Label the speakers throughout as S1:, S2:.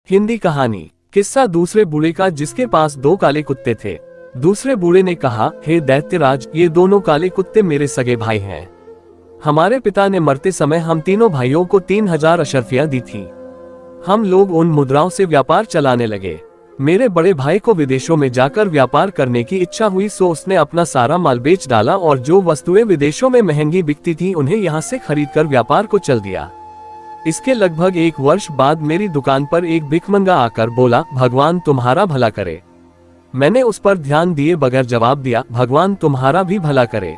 S1: हिंदी कहानी। किस्सा दूसरे बूढ़े का जिसके पास 2 काले कुत्ते थे। दूसरे बूढ़े ने कहा, हे दैत्यराज, ये दोनों काले कुत्ते मेरे सगे भाई हैं। हमारे पिता ने मरते समय हम तीनों भाइयों को 3000 अशर्फियां दी थी। हम लोग उन मुद्राओं से व्यापार चलाने लगे। मेरे बड़े भाई को विदेशों में जाकर व्यापार करने की इच्छा हुई, सो उसने अपना सारा माल बेच डाला और जो वस्तुएं विदेशों में महंगी बिकती थी उन्हें यहाँ से खरीदकर व्यापार को चल दिया। इसके लगभग 1 वर्ष बाद मेरी दुकान पर एक भिखमंगा आकर बोला, भगवान तुम्हारा भला करे। मैंने उस पर ध्यान दिए बगैर जवाब दिया, भगवान तुम्हारा भी भला करे।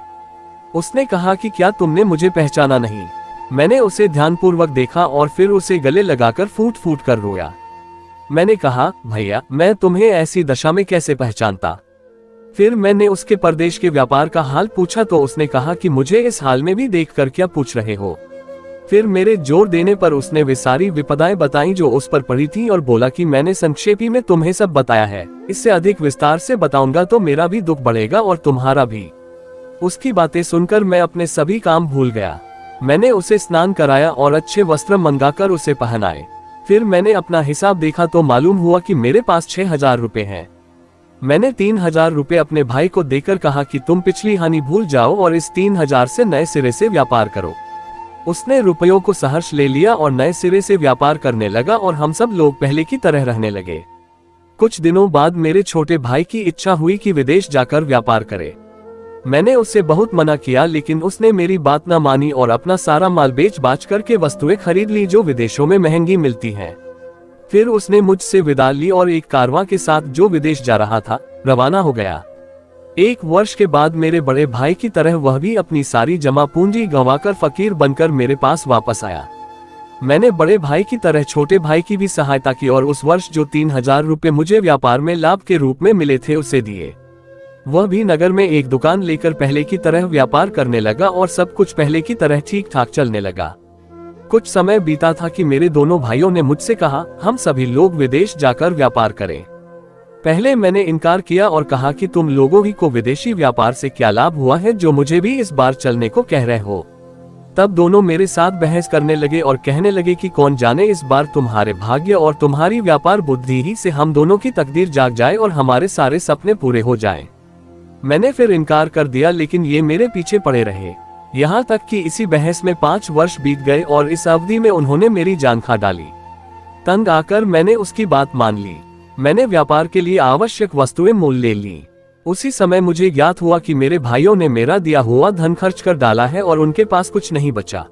S1: उसने कहा कि क्या तुमने मुझे पहचाना नहीं? मैंने उसे ध्यानपूर्वक देखा और फिर उसे गले लगाकर फूट फूट कर रोया। मैंने कहा, भैया, मैं तुम्हें ऐसी दशा में कैसे पहचानता? फिर मैंने उसके परदेश के व्यापार का हाल पूछा तो उसने कहा कि मुझे इस हाल में भी देखकर क्या पूछ रहे हो? फिर मेरे जोर देने पर उसने वे सारी विपदाएं बताई जो उस पर पड़ी थी और बोला कि मैंने संक्षेपी में तुम्हें सब बताया है, इससे अधिक विस्तार से बताऊंगा तो मेरा भी दुख बढ़ेगा और तुम्हारा भी। उसकी बातें सुनकर मैं अपने सभी काम भूल गया। मैंने उसे स्नान कराया और अच्छे वस्त्र मंगाकर उसे पहनाए। फिर मैंने अपना हिसाब देखा तो मालूम हुआ कि मेरे पास 6000 रुपए हैं। मैंने 3000 रुपए अपने भाई को देकर कहा कि तुम पिछली हानि भूल जाओ और इस 3000 से नए सिरे से व्यापार करो। उसने रुपयों को सहर्ष ले लिया और नए सिरे से व्यापार करने लगा और हम सब लोग पहले की तरह रहने लगे। कुछ दिनों बाद मेरे छोटे भाई की इच्छा हुई कि विदेश जाकर व्यापार करे। मैंने उससे बहुत मना किया, लेकिन उसने मेरी बात न मानी और अपना सारा माल बेच बाच करके वस्तुएं खरीद ली जो विदेशों में महंगी मिलती हैं। फिर उसने मुझसे विदा ली और एक कारवां के साथ जो विदेश जा रहा था रवाना हो गया। 1 वर्ष के बाद मेरे बड़े भाई की तरह वह भी अपनी सारी जमा पूंजी गंवाकर फकीर बनकर मेरे पास वापस आया। मैंने बड़े भाई की तरह छोटे भाई की भी सहायता की और उस वर्ष जो 3000 रुपए मुझे व्यापार में लाभ के रूप में मिले थे उसे दिए। वह भी नगर में एक दुकान लेकर पहले की तरह व्यापार करने लगा और सब कुछ पहले की तरह ठीक ठाक चलने लगा। कुछ समय बीता था कि मेरे दोनों भाइयों ने मुझसे कहा, हम सभी लोग विदेश जाकर व्यापार करें। पहले मैंने इनकार किया और कहा कि तुम लोगों ही को विदेशी व्यापार से क्या लाभ हुआ है जो मुझे भी इस बार चलने को कह रहे हो। तब दोनों मेरे साथ बहस करने लगे और कहने लगे कि कौन जाने इस बार तुम्हारे भाग्य और तुम्हारी व्यापार बुद्धि ही से हम दोनों की तकदीर जाग जाए और हमारे सारे सपने पूरे हो जाएं। मैंने फिर इनकार कर दिया, लेकिन ये मेरे पीछे पड़े रहे। यहाँ तक कि इसी बहस में 5 वर्ष बीत गए और इस अवधि में उन्होंने मेरी जान खा डाली। तंग आकर मैंने उसकी बात मान ली। मैंने व्यापार के लिए आवश्यक वस्तुएं मोल ले ली। उसी समय मुझे ज्ञात हुआ कि मेरे भाइयों ने मेरा दिया हुआ धन खर्च कर डाला है और उनके पास कुछ नहीं बचा।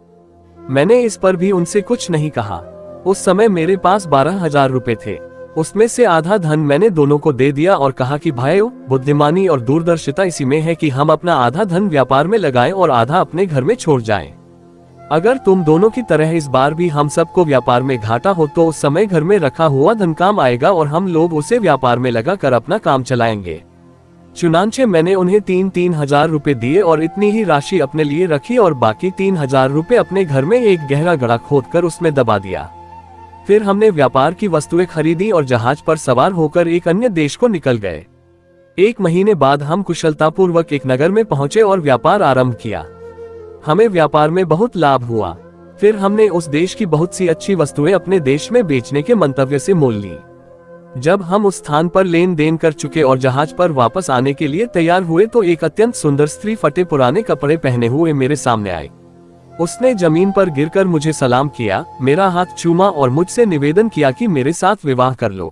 S1: मैंने इस पर भी उनसे कुछ नहीं कहा। उस समय मेरे पास 12000 रुपए थे। उसमें से आधा धन मैंने दोनों को दे दिया और कहा कि भाइयों, बुद्धिमानी और दूरदर्शिता इसी में है कि हम अपना आधा धन व्यापार में लगाएं और आधा अपने घर में छोड़ जाएं। अगर तुम दोनों की तरह इस बार भी हम सबको व्यापार में घाटा हो तो उस समय घर में रखा हुआ धन काम आएगा और हम लोग उसे व्यापार में लगा कर अपना काम चलाएंगे। चुनांचे मैंने उन्हें 3000 रुपए दिए और इतनी ही राशि अपने लिए रखी और बाकी 3000 रुपए अपने घर में एक गहरा गड्ढा खोदकर उसमें दबा दिया। फिर हमने व्यापार की वस्तुएं खरीदी और जहाज पर सवार होकर एक अन्य देश को निकल गए। 1 महीने बाद हम कुशलतापूर्वक एक नगर में पहुंचे और व्यापार आरंभ किया। हमें व्यापार में बहुत लाभ हुआ। फिर हमने उस देश की बहुत सी अच्छी वस्तुएं अपने देश में बेचने के मंतव्य से मोल ली। जब हम उस स्थान पर लेन देन कर चुके और जहाज पर वापस आने के लिए तैयार हुए तो एक अत्यंत सुंदर स्त्री फटे पुराने कपड़े पहने हुए मेरे सामने आई। उसने जमीन पर गिरकर मुझे सलाम किया, मेरा हाथ चूमा और मुझसे निवेदन किया कि मेरे साथ विवाह कर लो।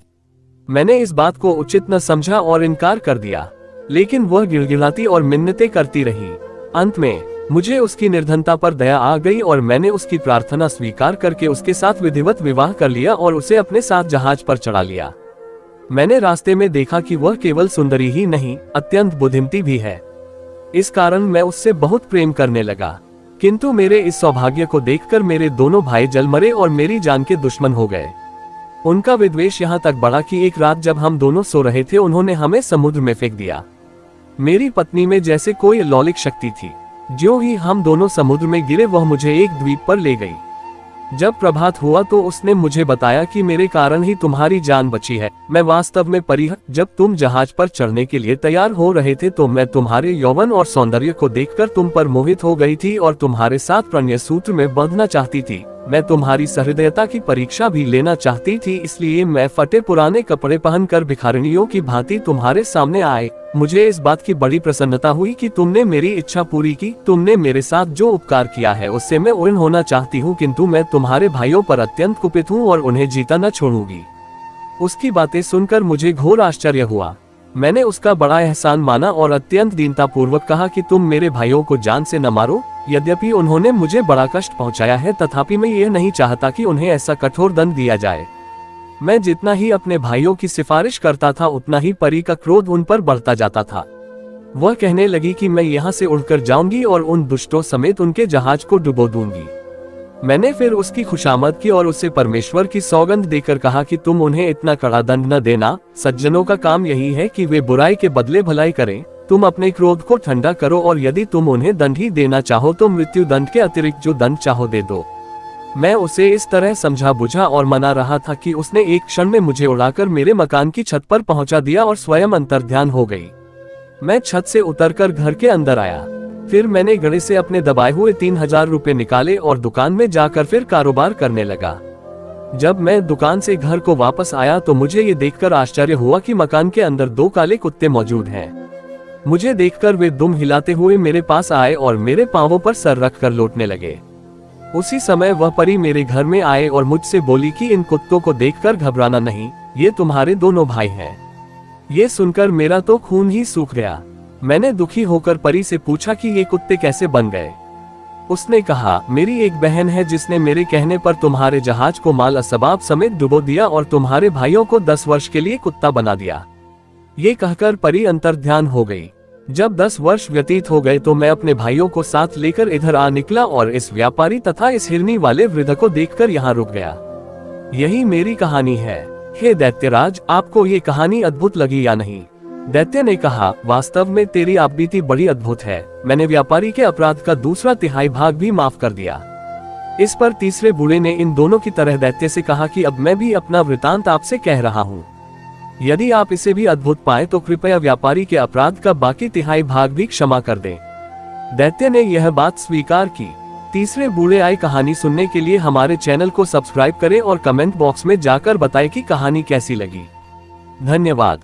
S1: मैंने इस बात को उचित न समझा और इनकार कर दिया, लेकिन वह गिड़गिड़ाती और मिन्नतें करती रही। अंत में मुझे उसकी निर्धनता पर दया आ गई और मैंने उसकी प्रार्थना स्वीकार करके उसके साथ विधिवत विवाह कर लिया और उसे अपने साथ जहाज पर चढ़ा लिया। मैंने रास्ते में देखा कि वह केवल सुंदरी ही नहीं, अत्यंत बुद्धिमती भी है। इस कारण मैं उससे बहुत प्रेम करने लगा, किंतु मेरे इस सौभाग्य को देखकर मेरे दोनों भाई जल मरे और मेरी जान के दुश्मन हो गए। उनका विद्वेष यहाँ तक बढ़ा कि एक रात जब हम दोनों सो रहे थे उन्होंने हमें समुद्र में फेंक दिया। मेरी पत्नी में जैसे कोई अलौकिक शक्ति थी। ज्यों ही हम दोनों समुद्र में गिरे वह मुझे एक द्वीप पर ले गई। जब प्रभात हुआ तो उसने मुझे बताया कि मेरे कारण ही तुम्हारी जान बची है। मैं वास्तव में परी, जब तुम जहाज पर चढ़ने के लिए तैयार हो रहे थे तो मैं तुम्हारे यौवन और सौंदर्य को देखकर तुम पर मोहित हो गई थी और तुम्हारे साथ प्रणय सूत्र में बंधना चाहती थी, मैं तुम्हारी सहृदयता की परीक्षा भी लेना चाहती थी, इसलिए मैं फटे पुराने कपड़े पहनकर भिखारिनियों की भांति तुम्हारे सामने आए। मुझे इस बात की बड़ी प्रसन्नता हुई कि तुमने मेरी इच्छा पूरी की। तुमने मेरे साथ जो उपकार किया है उससे मैं ऋणी होना चाहती हूँ, किंतु मैं तुम्हारे भाइयों पर अत्यंत कुपित हूँ और उन्हें जीता न छोड़ूंगी। उसकी बातें सुनकर मुझे घोर आश्चर्य हुआ। मैंने उसका बड़ा एहसान माना और अत्यंत दीनता पूर्वक कहा कि तुम मेरे भाइयों को जान से न मारो। यद्यपि उन्होंने मुझे बड़ा कष्ट पहुंचाया है, तथापि मैं ये नहीं चाहता कि उन्हें ऐसा कठोर दंड दिया जाए। मैं जितना ही अपने भाइयों की सिफारिश करता था, उतना ही परी का क्रोध उन पर बढ़ता जाता था। वह कहने लगी कि मैं यहाँ से उड़कर जाऊंगी और उन दुष्टों समेत उनके जहाज को डुबो दूंगी। मैंने फिर उसकी खुशामद की और उसे परमेश्वर की सौगंध देकर कहा कि तुम उन्हें इतना कड़ा दंड न देना। सज्जनों का काम यही है कि वे बुराई के बदले भलाई करें। तुम अपने क्रोध को ठंडा करो और यदि तुम उन्हें दंड ही देना चाहो तो मृत्यु दंड के अतिरिक्त जो दंड चाहो दे दो। मैं उसे इस तरह समझा बुझा और मना रहा था कि उसने एक क्षण में मुझे उड़ाकर मेरे मकान की छत पर पहुंचा दिया और स्वयं अंतर्ध्यान हो गई। मैं छत से उतरकर घर के अंदर आया। फिर मैंने गड़े से अपने दबाए हुए 3000 रुपए निकाले और दुकान में जाकर फिर कारोबार करने लगा। जब मैं दुकान से घर को वापस आया तो मुझे ये देखकर आश्चर्य हुआ कि मकान के अंदर 2 काले कुत्ते मौजूद हैं। मुझे देखकर वे दुम हिलाते हुए मेरे पास आए और मेरे पांवों पर सर रखकर लौटने लगे। उसी समय वह परी मेरे घर में आए और मुझसे बोली कि इन कुत्तों को देखकर घबराना नहीं, ये तुम्हारे दोनों भाई हैं। ये सुनकर मेरा तो खून ही सूख गया। मैंने दुखी होकर परी से पूछा कि ये कुत्ते कैसे बन गए। उसने कहा, मेरी एक बहन है जिसने मेरे कहने पर तुम्हारे जहाज को माल असबाब समेत डुबो दिया और तुम्हारे भाइयों को 10 वर्ष के लिए कुत्ता बना दिया। ये कहकर परी अंतर्ध्यान हो गई। जब 10 वर्ष व्यतीत हो गए तो मैं अपने भाइयों को साथ लेकर इधर आ निकला और इस व्यापारी तथा इस हिरनी वाले वृद्ध को देखकर यहाँ रुक गया। यही मेरी कहानी है। हे दैत्यराज, आपको ये कहानी अद्भुत लगी या नहीं? दैत्य ने कहा, वास्तव में तेरी आपबीती बड़ी अद्भुत है। मैंने व्यापारी के अपराध का 2/3 भाग भी माफ कर दिया। इस पर तीसरे बूढ़े ने इन दोनों की तरह दैत्य से कहा कि अब मैं भी अपना वृतांत आपसे कह रहा हूँ। यदि आप इसे भी अद्भुत पाए तो कृपया व्यापारी के अपराध का बाकी 3/4 भाग भी क्षमा कर दें। दैत्य ने यह बात स्वीकार की। तीसरे बूढ़े आए कहानी सुनने के लिए हमारे चैनल को सब्सक्राइब करें और कमेंट बॉक्स में जाकर बताएं कि कहानी कैसी लगी। धन्यवाद।